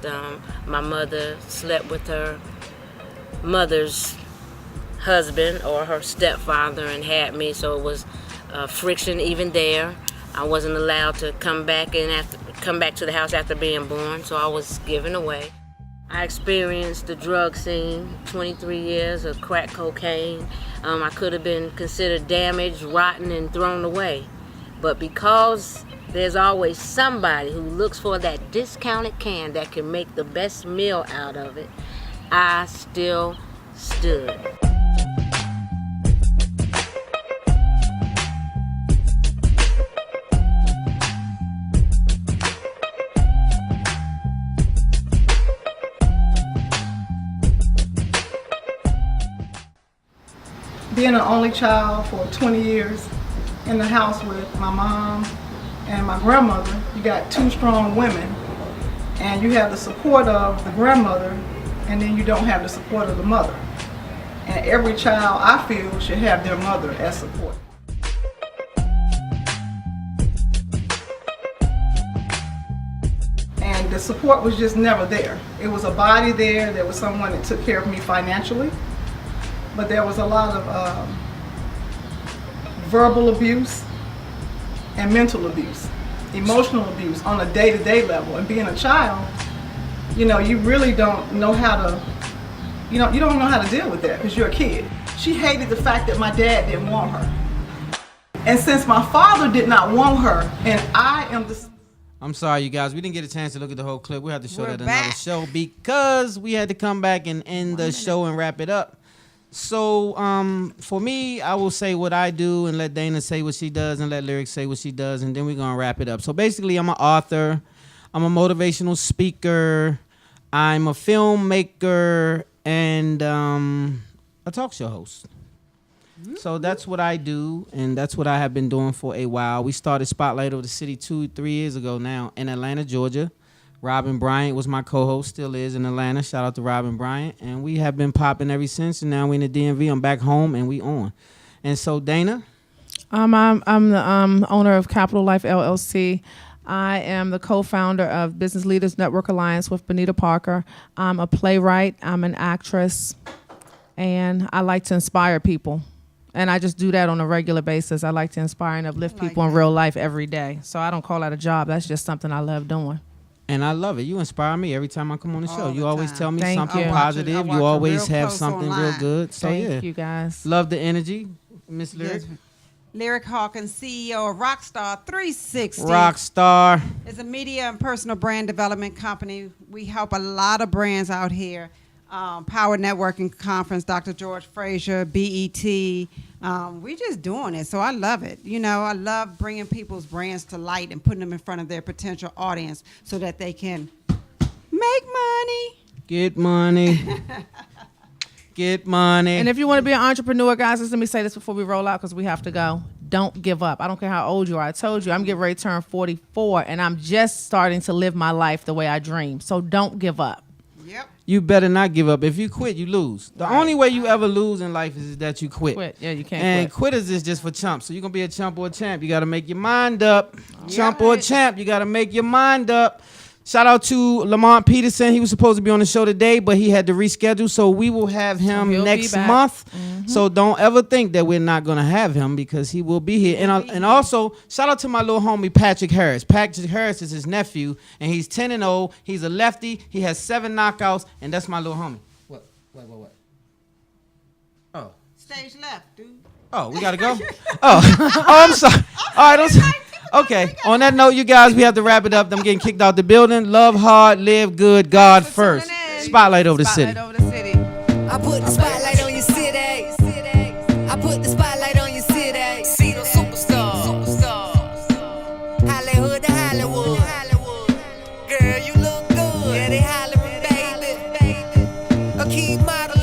My mother slept with her mother's husband or her stepfather and had me, so it was friction even there. I wasn't allowed to come back to the house after being born, so I was given away. I experienced the drug scene, 23 years of crack cocaine. I could have been considered damaged, rotten, and thrown away. But because there's always somebody who looks for that discounted can that can make the best meal out of it, I still stood. Being an only child for 20 years in the house with my mom and my grandmother, you got two strong women, and you have the support of the grandmother, and then you don't have the support of the mother. And every child, I feel, should have their mother as support. And the support was just never there. It was a body there, there was someone that took care of me financially, but there was a lot of verbal abuse and mental abuse, emotional abuse on a day-to-day level. And being a child, you know, you really don't know how to, you don't know how to deal with that because you're a kid. She hated the fact that my dad didn't want her. And since my father did not want her, and I am the... I'm sorry, you guys. We didn't get a chance to look at the whole clip. We have to show We're that another back. show because we had to come back and end the show and wrap it up. So for me, I will say what I do and let Dana say what she does and let Lyric say what she does, and then we're going to wrap it up. So basically, I'm an author. I'm a motivational speaker. I'm a filmmaker and a talk show host. So that's what I do, and that's what I have been doing for a while. We started Spotlight Over the City 2-3 years ago now in Atlanta, Georgia. Robin Bryant was my co-host, still is in Atlanta. Shout out to Robin Bryant. And we have been popping ever since, and now we're in the DMV. I'm back home, and we on. And so, Dana? I'm the owner of Capital Life LLC. I am the co-founder of Business Leaders Network Alliance with Benita Parker. I'm a playwright. I'm an actress. And I like to inspire people. And I just do that on a regular basis. I like to inspire and uplift people in real life every day. So I don't call that a job. That's just something I love doing. And I love it. You inspire me every time I come on the show. All You the always time. tell me Thank something you. I watch it- positive. I watch You it always real have close something real online. good. So Thank yeah, you, guys. love the energy, Miss Lyric. Yes. Lyric Hawkins, CEO of Rockstar 360. Rockstar. It's a media and personal brand development company. We help a lot of brands out here. Power Networking Conference, Dr. George Fraser, BET. We just doing it, so I love it. You know, I love bringing people's brands to light and putting them in front of their potential audience so that they can make money. Get money. Get money. And if you want to be an entrepreneur, guys, just let me say this before we roll out because we have to go. Don't give up. I don't care how old you are. I told you I'm getting ready to turn 44, and I'm just starting to live my life the way I dream. So don't give up. Yep. you better not give up. If you quit, you lose. The only way you ever lose in life is that you quit. Yeah, you can't and quit. quitters is just for chumps. So you're going to be a chump or a champ. You got to make your mind up. Chump or champ, you got to make your mind up. Shout out to Lamont Peterson. He was supposed to be on the show today, but he had to reschedule. So we will have him He'll next be back. month. So don't ever think that we're not going to have him because he will be here. And also, shout out to my little homie, Patrick Harris. Patrick Harris is his nephew, and he's 10-0. He's a lefty. He has 7 knockouts, and that's my little homie. What? Oh. Stage left, dude. Oh, we got to go? Oh, I'm sorry. All right, okay. On that note, you guys, we have to wrap it up. I'm getting kicked out the building. Love hard, live good, God first. Spotlight over the city. Spotlight over the city. I put the spotlight on your city. I put the spotlight on your city. See the superstars. Hollywood to Hollywood. Girl, you look good. Yeah, they hollering, baby. A key model.